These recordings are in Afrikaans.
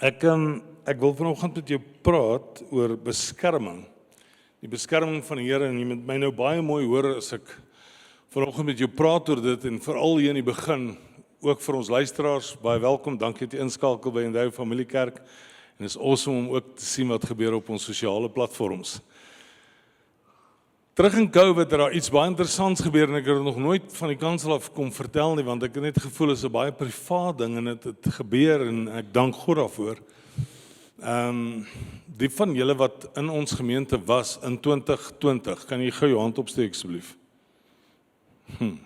Ek wil vanoggend met jou praat oor beskerming. Die beskerming van die Here, en jy moet my nou baie mooi hoor as ek vanoggend met jou praat oor dit, en veral hier in die begin, ook vir ons luisteraars, baie welkom, dankie dat jy inskakel by EnDeo Familiekerk, en is awesome om ook te sien wat gebeur op ons sosiale platforms. Terug in COVID het daar iets baie interessants gebeur, en ek het nog nooit van die kansel af kom vertel nie, want ek het net gevoel is 'n baie privaat ding, en het gebeur, en ek dank God daarvoor. Die van julle wat in ons gemeente was in 2020, kan jy gou jou hand opsteek asseblief?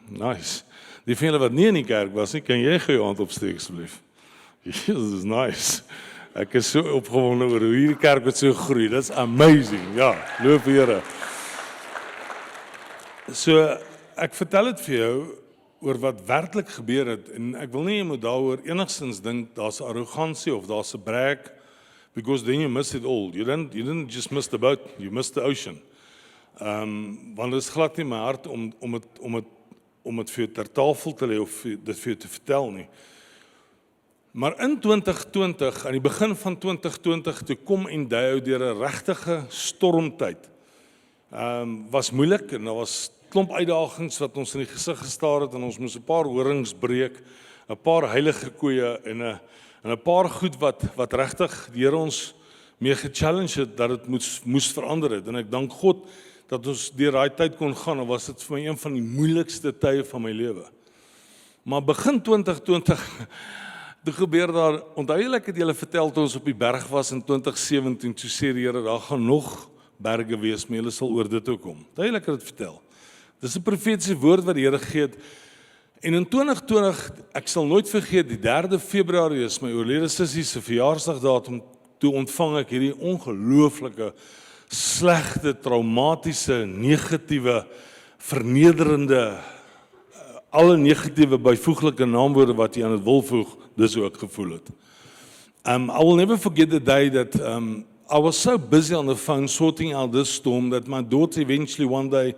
Nice. Die van julle wat nie in die kerk was nie, kan jy gou jou hand opsteek asseblief? Jesus, nice. Ek is so opgewonde oor hoe hierdie kerk wat so groei. That's amazing. Ja, loof die Here. So, ek vertel dit vir jou oor wat werklik gebeur het, en ek wil nie jy moet daaroor enigstens dink, daar's arrogansie of daar's 'n brag, because then you miss it all. You didn't just miss the boat, you missed the ocean. Want dit is glad nie my hart om het vir jou ter tafel te lê of dit vir jou te vertel nie. Maar in 2020, aan die begin van 2020, toe kom EnDeo deur 'n regtige stormtyd. Was moeilik en daar was klomp uitdagings wat ons in die gesig gestaar het, en ons moes 'n paar horings breek, 'n paar heilige koeie en 'n paar goed wat regtig die Here ons mee gechallenge het dat dit moes verander het. En ek dank God dat ons deur daai tyd kon gaan, en was dit vir my een van die moeilikste tye van my lewe. Maar begin 2020 toe gebeur daar, onthou julle ek het julle vertel toe ons op die berg was in 2017, toe sê die Here daar gaan nog berge wees, maar julle sal oor dit ook kom. Duidelik het dit vertel. Dis 'n profetiese woord wat die Here gegee het. En in 2020, ek sal nooit vergeet, die 3 Februarie is my oorlede sussie se verjaarsdagdatum, toe ontvang ek hierdie ongelooflike, slegte, traumatiese, negatiewe, vernederende, alle negatiewe byvoeglike naamwoorde wat jy aan dit wil voeg, dis hoe ek gevoel het. I will never forget the day that I was so busy on the phone sorting out this storm that my daughter eventually one day,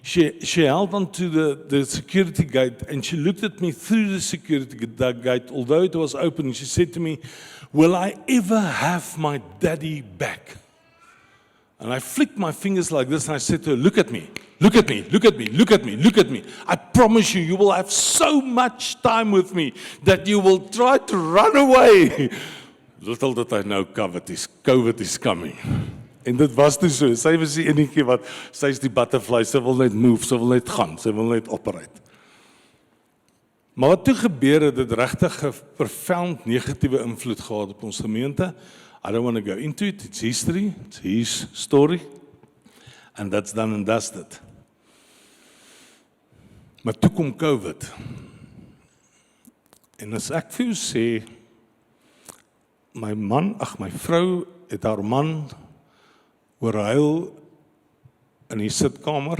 she held onto the security gate and she looked at me through the security gate, although it was open, and she said to me, "Will I ever have my daddy back?" And I flicked my fingers like this and I said to her, "Look at me, look at me, look at me, look at me, look at me. I promise you, you will have so much time with me that you will try to run away." Little did I know COVID is coming. En dit was toe so, sy was die enetjie wat, sy is die butterfly, sy wil net move, sy wil net gaan, sy wil net operate. Maar wat toe gebeur het, dit regtig 'n profound negatiewe invloed gehad op ons gemeente. I don't want to go into it, it's history, it's his story, and that's done and dusted. Maar toe kom COVID. En as ek vir jou sê, my vrou het haar man oorhuil in die sitkamer,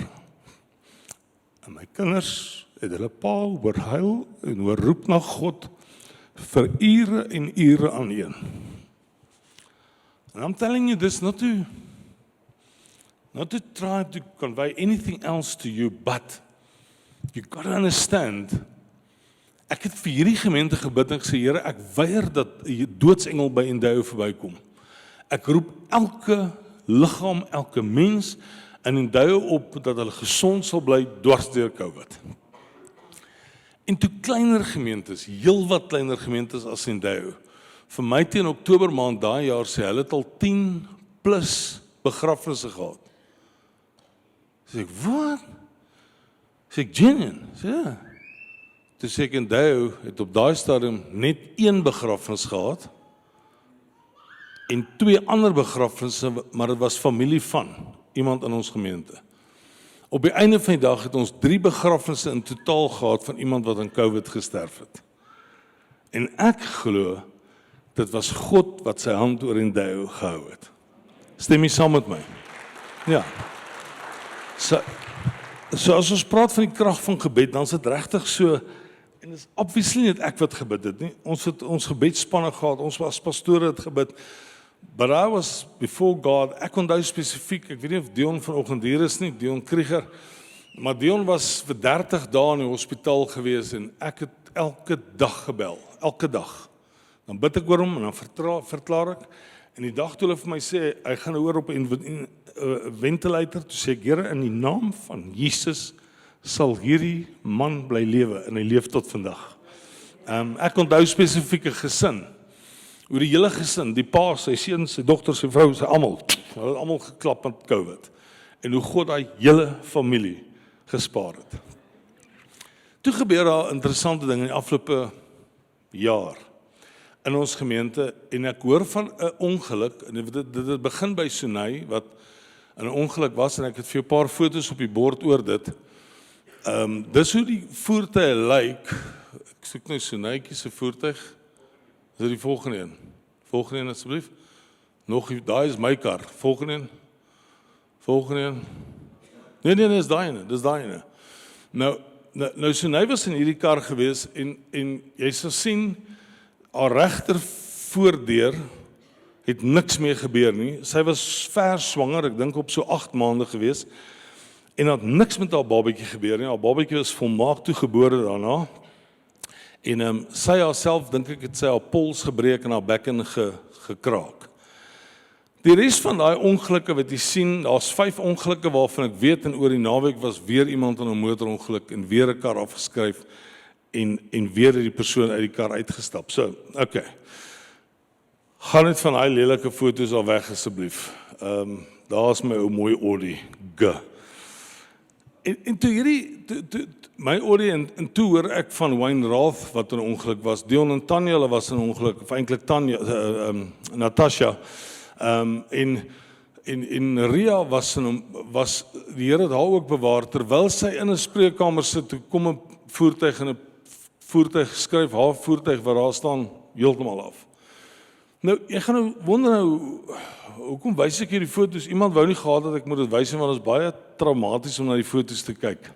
en my kinders het hulle pa oorhuil en oorroep na God vir ure en ure aaneen. And I'm telling you this not to try to convey anything else to you, but you got to understand, ek het vir hierdie gemeente gebid en gesê, Here, ek weier dat 'n doodsengel by EnDeo verbykom. Ek roep elke liggaam, elke mens in EnDeo op dat hulle gesond sal bly dwars deur COVID. En toe kleiner gemeentes, heel wat kleiner gemeentes as EnDeo, vir my teen Oktober maand daai jaar sê, hulle het al 10 plus begrafnisse gehad. Sê ek, wat? Sê ek, genuine? Sê ja. Toe sê ek, EnDeo het op daai stadium net 1 begrafnis gehad, en 2 ander begrafnisse, maar dit was familie van iemand in ons gemeente. Op die einde van die dag het ons 3 begrafnisse in totaal gehad van iemand wat aan COVID gesterf het. En ek glo, dit was God wat sy hand oor EnDeo gehou het. Stem jy saam met my? Ja. So as ons praat van die krag van gebed, dan is dit regtig so, en dit is obviously net ek wat gebid het nie. Ons het ons gebedspanne gehad, ons was pastore het gebid, but I was before God, ek onthou spesifiek, ek weet nie of Dion vanoggend hier is nie, Dion Krieger, maar Dion was vir 30 dae in die hospitaal gewees, en ek het elke dag gebel, elke dag. Dan bid ek oor hom en dan verklaar ek. En die dag toe hulle vir my sê, hy gaan oor op 'n ventilator, toe sê ek, Here, in die naam van Jesus sal hierdie man bly lewe en hy leef tot vandag. Ek onthou spesifieke gesin, oor die hele gesin, die pa, sy seun, sy dogter, sy vrou, sy almal, hulle het almal geklap met COVID. En hoe God daai hele familie gespaar het. Toe gebeur daar interessante ding in die afgelope jaar in ons gemeente, en ek hoor van 'n ongeluk, en dit begin by Sonay, wat in 'n ongeluk was, en ek het vir 'n paar foto's op die bord oor dit. Dis hoe die voertuig lyk. Ek soek nou Sonaytjie se voertuig. Is dit die volgende een? Volgende een asseblief. Nog, daai is my kar. Volgende een. Volgende een. Nee, dis daai ene. Nou Sonay was in hierdie kar gewees, en jy sal sien, haar regter voordeur het niks meer gebeur nie. Sy was vers swanger, ek dink op so 8 maande gewees, en had niks met haar babatjie gebeur nie. Haar babatjie was volmaak toegebore daarna, en sy haarself, dink ek, het sy haar pols gebreek en haar bekken gekraak. Die res van daai ongelukke wat jy sien, daar's 5 ongelukke waarvan ek weet, en oor die naweek was weer iemand in 'n motorongeluk en weer 'n kar afgeskryf, en weer het die persoon uit die kar uitgestap. So, okay. Gaan net van daai lelike foto's al weg asseblief. Daar is my ou mooi Audi. En toe my Audi, en toe hoor ek van Wayne Roth wat in 'n ongeluk was. Dion en Tanya, hulle was in 'n ongeluk, of eintlik Natasha. En Ria was die Here het haar ook bewaar, terwyl sy in 'n spreekkamer sit, toe kom 'n voertuig en 'n voertuig skryf haar voertuig waar daar staan heeltemal af. Nou, jy gaan nou wonder hoekom wys ek hierdie foto's? Iemand wou nie gehad dat ek moet dit wys, want dit is baie traumaties om na die foto's te kyk.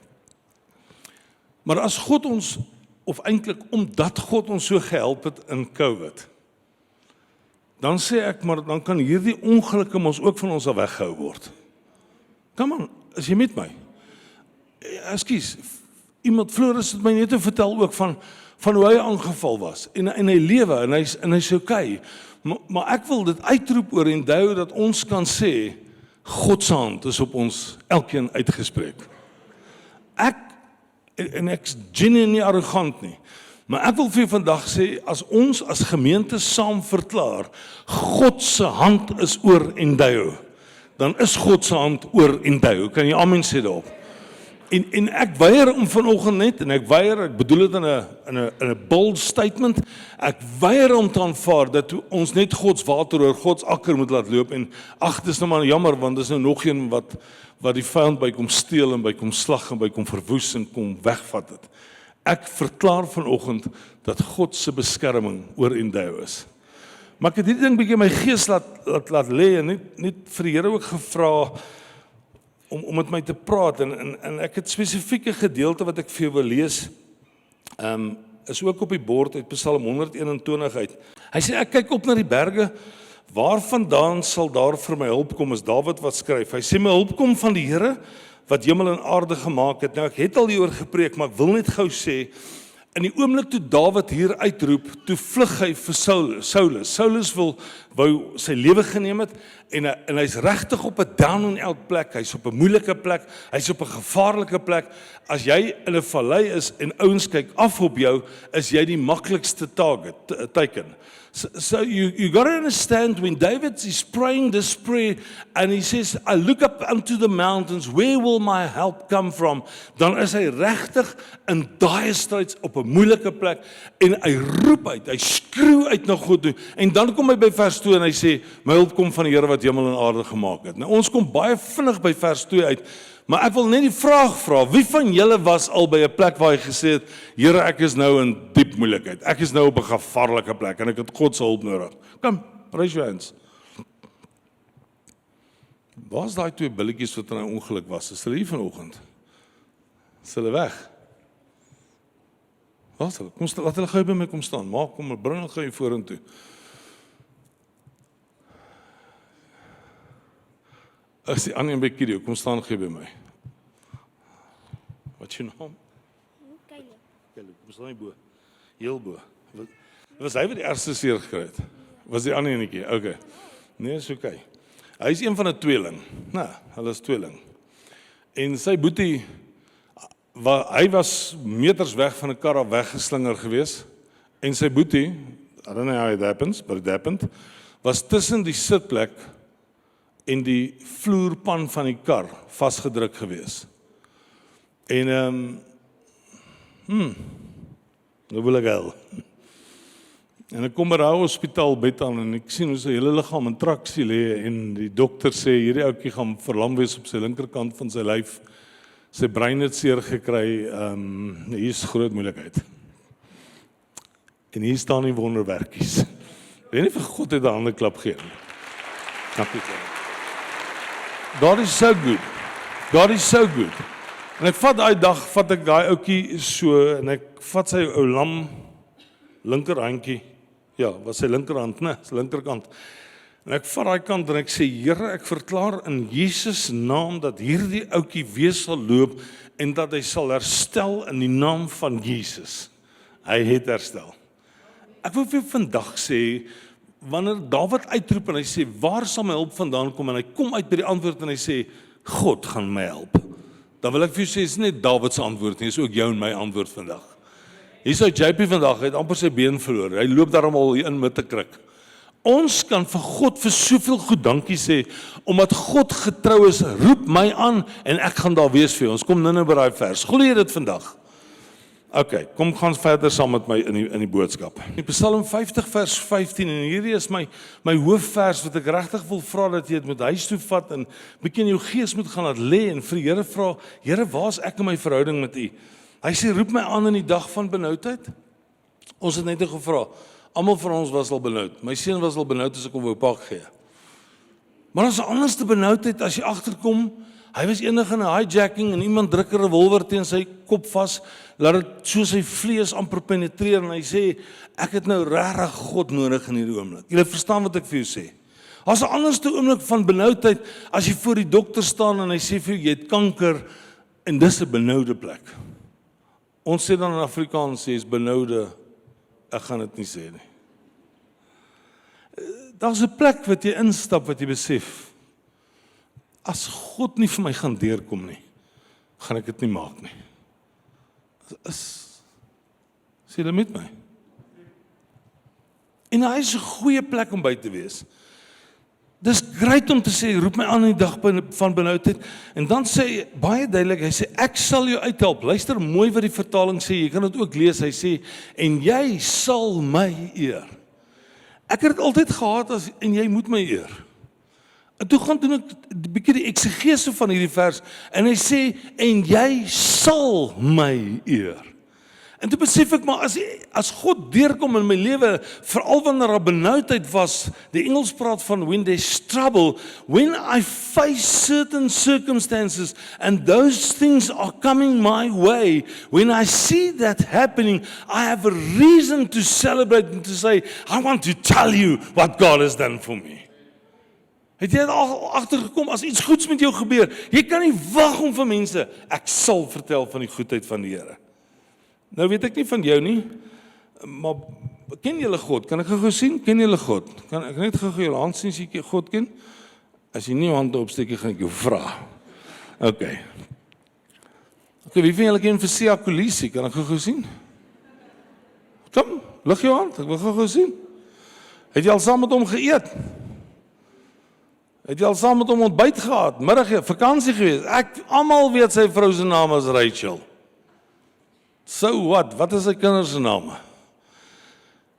Maar as God ons, of eintlik omdat God ons so gehelp het in COVID, dan sê ek, maar dan kan hierdie ongelukke ons ook van ons af weggehou word. Kom aan, is jy met my? Ekskuus, iemand Floris het my net te vertel ook van hoe hy aangeval was, en hy lewe, en hy's okay. Maar ek wil dit uitroep oor EnDeo, dat ons kan sê, God se hand is op ons elkeen uitgespreek. Ek's genuine nie arrogant nie, maar ek wil vir vandag sê, as ons as gemeente saam verklaar, God se hand is oor EnDeo, dan is God se hand oor EnDeo. Kan jy amen sê daarop? En ek weier om vanoggend net, en ek bedoel dit in 'n bold statement, ek weier om te aanvaar dat ons net Gods water oor Gods akker moet laat loop, en dit is nou maar jammer, want dis nou nog een wat die vyand by kom steel, en by kom slag, en by kom verwoes, en kom wegvat het. Ek verklaar vanoggend dat God se beskerming oor EnDeo is. Maar ek het hierdie ding bietjie in my gees laat lê, en net vir die Here ook gevra, om met my te praat, en ek het spesifieke gedeelte wat ek vir jou wil lees, is ook op die bord uit Psalm 121 uit. Hy sê, ek kyk op na die berge, waarvandaan sal daar vir my hulp kom, is Dawid wat skryf. Hy sê, my hulp kom van die Here, wat hemel en aarde gemaak het. Nou, ek het al hieroor gepreek, maar ek wil net gou sê, in die oomblik toe Dawid hier uitroep, toe vlug hy vir Saulus. Saulus wou sy lewe geneem het, en hy's regtig op 'n down and out plek, hy's op 'n moeilike plek, hy's op 'n gevaarlike plek. As jy in 'n vallei is, en ouens kyk af op jou, is jy die maklikste teiken. So you got to understand, when David is praying this prayer, and he says, I look up unto the mountains, where will my help come from? Dan is hy regtig in daai stryd op 'n moeilike plek, en hy roep uit, hy skreeu uit na God toe, en dan kom hy by vers 2, en hy sê, my hulp kom van die Here wat hemel en aarde gemaak het. Nou, ons kom baie vinnig by vers 2 uit, maar ek wil net die vraag vra, wie van julle was al by 'n plek waar hy gesê het, Here, ek is nou in diep moeilikheid, ek is nou op 'n gevaarlike plek, en ek het God se hulp nodig. Kom, raise your hands. Waar is daai 2 billetjies wat in 'n ongeluk was? Is hulle hier vanoggend? Is hulle weg? Waar is hulle? Kom, laat hulle gou by my kom staan. Maak, kom, bring hulle gou hier vorentoe. As die ander een by Kirio, kom staan gou by my. Wat is jou naam? Kyle, kom staan hier bo. Heel bo. Was hy wat die eerste seer gekry het? Was die ander enetjie? Okay. Nee, is okay. Hy is een van 'n tweeling. Nou, hulle is tweeling. En sy boetie, hy was meters weg van 'n kar af weggeslinger gewees. En sy boetie, I don't know how it happens, but it happened, was tussen die sitplek en die vloerpan van die kar vasgedruk gewees. En nou wil ek huil. En ek kom by die hospitaal bed aan en ek sien hoe sy hele liggaam in traksie lê en die dokter sê hierdie ouetjie gaan verlam wees op sy linkerkant van sy lyf. Sy brein het seer gekry, hier is groot moeilikheid. En hier staan die wonderwerkies. Ek weet nie vir God het 'n hande klap gee. Dankie. God is so good. God is so good. En ek vat daai dag, vat ek daai ouetjie so en ek vat sy ou lam linkerhandjie. Ja, was sy linkerhand, né? Sy linkerkant. En ek vat daai kant en ek sê, Here, ek verklaar in Jesus naam dat hierdie ouetjie weer sal loop en dat hy sal herstel in die naam van Jesus. Hy het herstel. Ek wil vir vandag sê, wanneer Dawid uitroep en hy sê, waar sal my hulp vandaan kom? En hy kom uit by die antwoord en hy sê, God gaan my help. Dan wil ek vir jou sê, is net Dawid se antwoord nie, is ook jou en my antwoord vandag. Hier is JP vandag, hy het amper sy been verloor. Hy loop daarom al hier in met 'n kruk. Ons kan vir God vir soveel goed dankie sê, omdat God getrou is, roep my aan en ek gaan daar wees vir jou. Ons kom nou by daai vers. Glo jy dit vandag? Okay, kom gaan verder saam met my in die boodskap. In Psalm 50 vers 15 en hierdie is my hoofvers wat ek regtig wil vra dat jy dit met huis toe vat en bietjie in jou gees moet gaan laat lê en vir die Here vra, Here, waar is ek in my verhouding met U? Hy sê, roep my aan in die dag van benoudheid. Ons het net gevra, almal van ons was al benoud. My seun was al benoud as ek hom wou pak gee. Maar as 'n anderste benoudheid, as jy agterkom, hy was eendag in 'n hijacking en iemand druk 'n revolver teen sy kop vas, laat dit so sy vlees amper penetreer en hy sê, ek het nou regtig God nodig in hierdie oomblik. Jy verstaan wat ek vir jou sê. As 'n anderste oomblik van benoudheid, as jy voor die dokter staan en hy sê vir jou, jy het kanker en dis 'n benoude plek. Ons sê dan in Afrikaans, sê is benoude, ek gaan dit nie sê nie. Daar's 'n plek wat jy instap, wat jy besef, as God nie vir my gaan deurkom nie, gaan ek dit nie maak nie. Sê dit met my. En hy is 'n goeie plek om by te wees. Dis great om te sê, roep my aan in die dag van benoudheid. En dan sê hy, baie duidelik, hy sê, ek sal jou uithelp. Luister mooi wat die vertaling sê, jy kan dit ook lees, hy sê, en jy sal my eer. Ek het dit altyd gehad, en jy moet my eer. En toe gaan doen ek 'n bietjie die eksegese van hierdie vers, en hy sê, en jy sal my eer. En toe besef ek maar, as God deurkom in my lewe, veral wanneer daar benoudheid was, die Engels praat van when there's trouble, when I face certain circumstances, and those things are coming my way, when I see that happening, I have a reason to celebrate and to say, I want to tell you what God has done for me. Het jy al agtergekom, as iets goeds met jou gebeur, jy kan nie wag om vir mense, ek sal vertel van die goedheid van die Here. Nou weet ek nie van jou nie, maar ken julle God? Kan ek gou sien? Ken julle God? Kan ek net gou jou hand sien as jy God ken? As jy nie jou hande opsteek, gaan ek jou vra. Okay, wie van julle ken vir Sia Kolisi? Kan ek gou sien? Kom, lig jou hand, ek wil gou sien. Het jy al saam met hom geëet? Het jy al saam met hom ontbyt gehad? Middag, vakansie gewees? Almal weet sy vrou se naam is Rachel. So wat is sy kinders se name?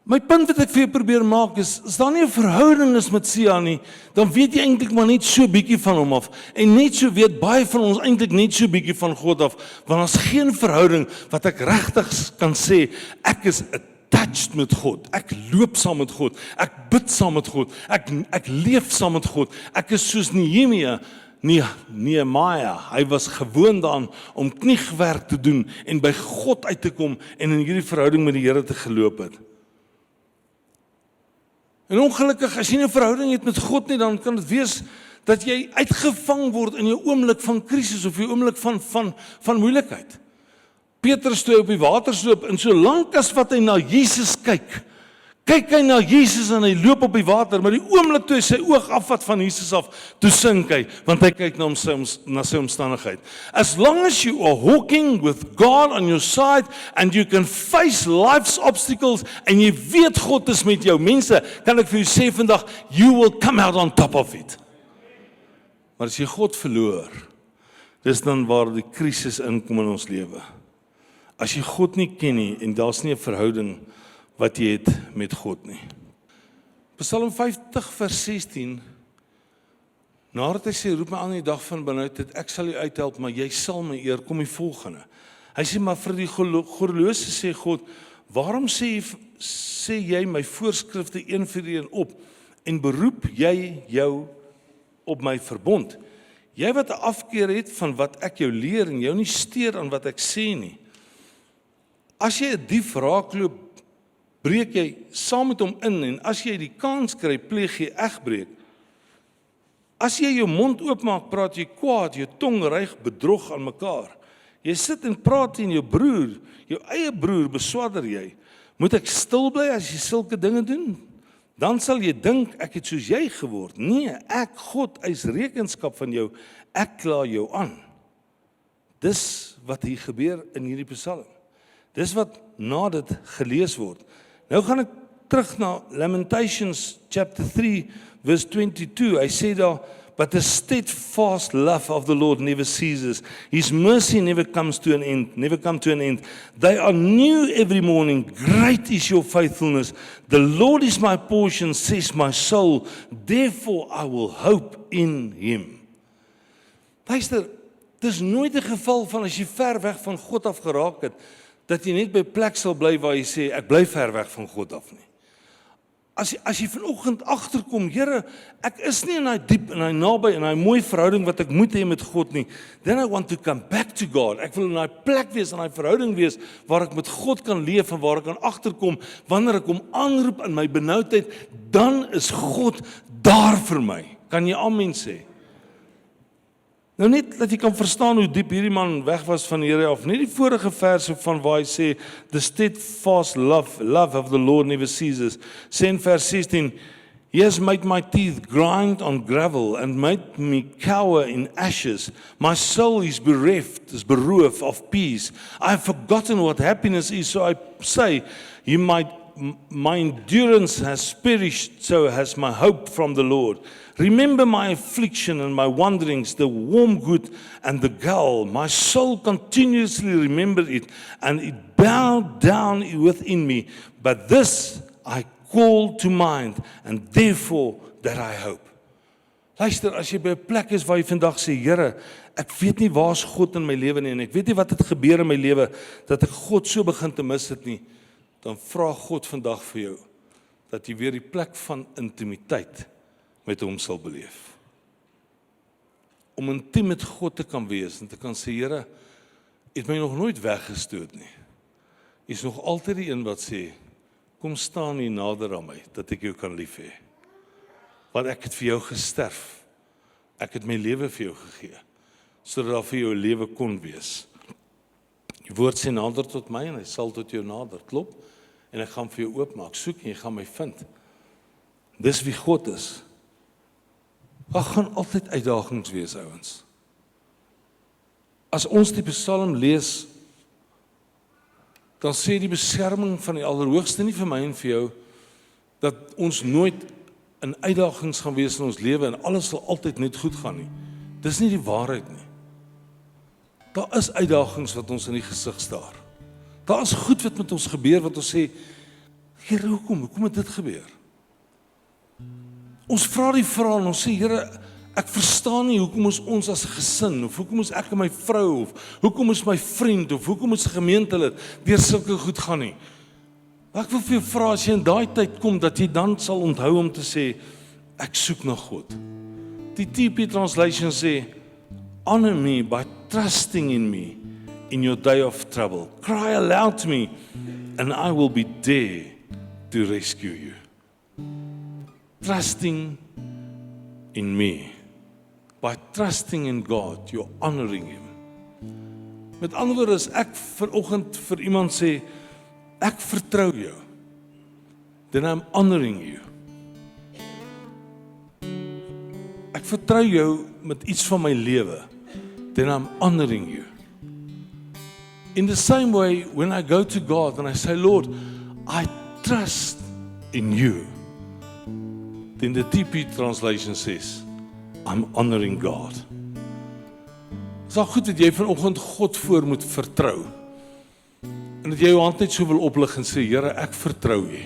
My punt wat ek vir jou probeer maak is, as daar nie 'n verhouding is met Sia nie, dan weet jy eintlik maar net so bietjie van hom af. En net so weet baie van ons eintlik net so bietjie van God af, want ons geen verhouding wat ek regtig kan sê, ek is attached met God, ek loop saam met God, ek bid saam met God, ek leef saam met God, ek is soos Nehemia, hy was gewoond aan om kniegwerk te doen en by God uit te kom en in hierdie verhouding met die Here te geloop het. En ongelukkig, as jy 'n verhouding het met God nie, dan kan dit wees dat jy uitgevang word in jou oomblik van krisis of jou oomblik van moeilikheid. Petrus toe op die water loop en solank as wat hy na Jesus kyk, Kyk hy na Jesus en hy loop op die water, maar die oomblik toe hy sy oog afvat van Jesus af, toe sink hy, want hy kyk na sy omstandigheid. As long as you are walking with God on your side, and you can face life's obstacles, en jy weet God is met jou, mense, kan ek vir jou sê vandag, you will come out on top of it. Maar as jy God verloor, dis dan waar die krisis inkom in ons lewe. As jy God nie ken nie, en daar's nie 'n verhouding wat jy het met God nie. Psalm 50 vers 16, nadat hy sê, roep my aan die dag van benoudheid, ek sal jou uithelp, maar jy sal my eer, kom die volgende. Hy sê, maar vir die goddelose sê God, waarom sê jy my voorskrifte een vir een op, en beroep jy jou op my verbond? Jy wat 'n afkeer het van wat ek jou leer, en jou nie steur aan wat ek sê nie. As jy 'n dief raakloop, breek jy saam met hom in, en as jy die kans kry, pleeg jy egbreek. As jy jou mond oopmaak, praat jy kwaad, jou tong ryg bedrog aan mekaar. Jy sit en praat teen jou broer, jou eie broer beswadder jy. Moet ek stil bly as jy sulke dinge doen? Dan sal jy dink, ek het soos jy geword. Nee, ek, God, eis rekenskap van jou, ek kla jou aan. Dis wat hier gebeur in hierdie psalm. Dis wat na dit gelees word. Nou gaan ek terug na Lamentations chapter 3 verse 22. Hy sê daar, but the steadfast love of the Lord never ceases. His mercy never comes to an end, never come to an end. They are new every morning. Great is your faithfulness. The Lord is my portion, says my soul. Therefore I will hope in him. Luister, dis nooit 'n geval van as jy ver weg van God af geraak het, dat jy net by 'n plek sal bly waar jy sê, ek bly ver weg van God af nie. As jy vanoggend agterkom, Here, ek is nie in daai diep, in daai naby, in daai mooi verhouding wat ek moet hê met God nie, then I want to come back to God. Ek wil in daai plek wees, in daai verhouding wees, waar ek met God kan leef, en waar ek kan agterkom, wanneer ek hom aanroep in my benoudheid, dan is God daar vir my. Kan jy amen sê? Nou net dat jy kan verstaan hoe diep hierdie man weg was van die Here af. Net die vorige verse van waar hy sê, the steadfast love of the Lord never ceases. Sê in vers 16, he has made my teeth grind on gravel and made me cower in ashes. My soul is bereft of peace. I have forgotten what happiness is, so I say, my endurance has perished, so has my hope from the Lord. Remember my affliction and my wanderings, the wormwood and the gall. My soul continuously remembered it, and it bowed down within me. But this I call to mind, and therefore that I hope. Luister, as jy by 'n plek is waar jy vandag sê, Here, ek weet nie waar's God in my lewe nie, en ek weet nie wat het gebeur in my lewe, dat ek God so begin te mis het nie, dan vra God vandag vir jou, dat jy weer die plek van intimiteit met hom sal beleef. Om intiem met God te kan wees, en te kan sê, Here, jy het my nog nooit weggestoot nie. Jy is nog altyd die een wat sê, kom staan hier nader aan my, dat ek jou kan lief hê. Want ek het vir jou gesterf. Ek het my lewe vir jou gegee, sodat daar vir jou 'n lewe kon wees. Die woord sê, nader tot my, en hy sal tot jou nader, klop, en ek gaan vir jou oopmaak, soek en jy gaan my vind. Dis wie God is. Daar gaan altyd uitdagings wees, ouens. As ons die Psalm lees, dan sê die beskerming van die Allerhoogste nie vir my en vir jou, dat ons nooit in uitdagings gaan wees in ons lewe, en alles sal altyd net goed gaan nie. Dis nie die waarheid nie. Daar is uitdagings wat ons in die gesig staar. Daar is goed wat met ons gebeur, wat ons sê, Here, hoekom het dit gebeur? Ons vra die vraag en ons sê, Here, ek verstaan nie hoekom ons as gesin, of hoekom is ek en my vrou, of hoekom is my vriend, of hoekom is gemeentelid, deur sulke goed gaan nie. Maar ek wil vir jou vra, as jy in daai tyd kom, dat jy dan sal onthou om te sê, ek soek na God. Die TP translation sê, honor me by trusting in me in your day of trouble. Cry aloud to me, and I will be there to rescue you. Trusting in me. By trusting in God, you're honoring him. Met ander woorde, as ek vanoggend vir iemand sê, ek vertrou jou. then I'm honoring you. Ek vertrou jou met iets van my lewe, then I'm honoring you. In the same way, when I go to God and I say, Lord, I trust in you, then the TP translation says, I'm honoring God. Is dat goed dat jy vanoggend God voor moet vertrou, en dat jy jou hand net so wil oplig en sê, Here, ek vertrou U,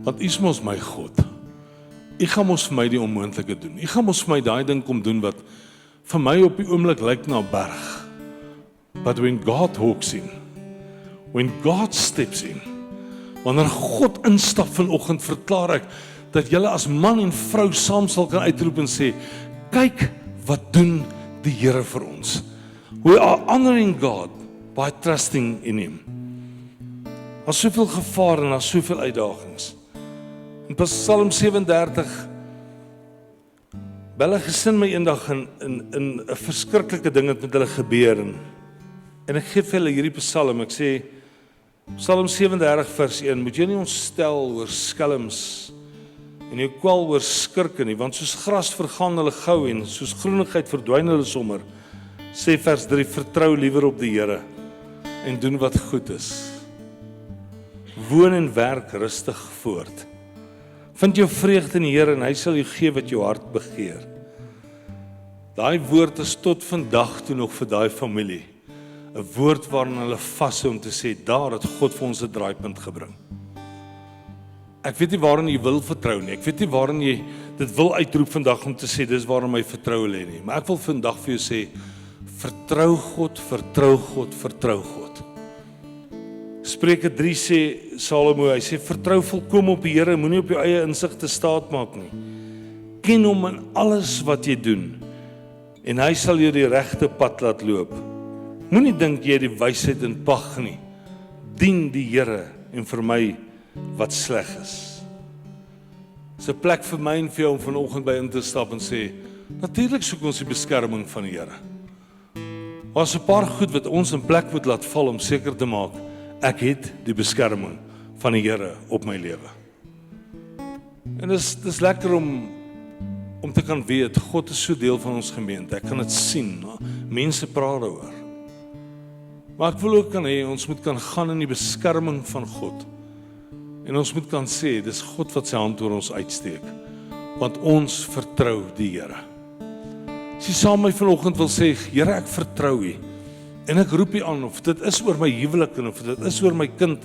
want U is mos my God. U gaan mos vir my die onmoontlike doen. U gaan mos vir my daai ding kom doen wat vir my op die oomblik lyk na 'n berg. But when God walks in, when God steps in, wanneer God instap vanoggend, verklaar ek dat julle as man en vrou saam sal kan uitroep en sê, kyk wat doen die Here vir ons. We are honoring God by trusting in Him. Daar's soveel gevaar en daar's soveel uitdagings. In Psalm 37, bel 'n gesin my eendag in 'n verskriklike ding het met hulle gebeur, en ek gee vir hulle hierdie psalm, ek sê, Psalm 37 vers 1, moet jy nie ontstel oor skelms en jou kwel oor skurke nie, want soos gras vergaan hulle gou en soos groenigheid verdwyn hulle sommer. Sê vers 3, vertrou liewer op die Here en doen wat goed is. Woon en werk rustig voort. Vind jou vreugde in die Here en hy sal jou gee wat jou hart begeer. Daai woord is tot vandag toe nog vir daai familie 'n woord waarin hulle vashou om te sê, daar het God vir ons 'n draaipunt gebring. Ek weet nie waarin jy wil vertrou nie. Ek weet nie waarin jy dit wil uitroep vandag om te sê, dis waarin my vertroue lê nie. Maar ek wil vandag vir jou sê, vertrou God, vertrou God, vertrou God. Spreuke 3 sê Salomo, hy sê, vertrou volkome op die Here, moenie op jou eie insig te staat maak nie. Ken hom in alles wat jy doen, en hy sal jou die regte pad laat loop. Moenie dink jy die wysheid in pag nie. Dien die Here en vermy wat sleg is. Dis 'n plek vir my en vir jou om vanoggend by in te stap en sê, natuurlik soek ons die beskerming van die Here. Daar's 'n paar goed wat ons in plek moet laat val om seker te maak, ek het die beskerming van die Here op my lewe. En dis lekker om te kan weet, God is so deel van ons gemeente, ek kan dit sien, mense praat daaroor. Maar ek wil ook kan hê, ons moet kan gaan in die beskerming van God. En ons moet kan sê, dis God wat sy hand oor ons uitsteek. Want ons vertrou die Here. As jy saam met my vanoggend wil sê, Here, ek vertrou U. En ek roep U aan, of dit is oor my huwelik, en of dit is oor my kind,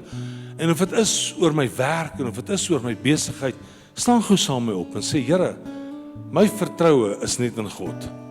en of dit is oor my werk, en of dit is oor my besigheid, staan gou saam met my op en sê, Here, my vertroue is net in God.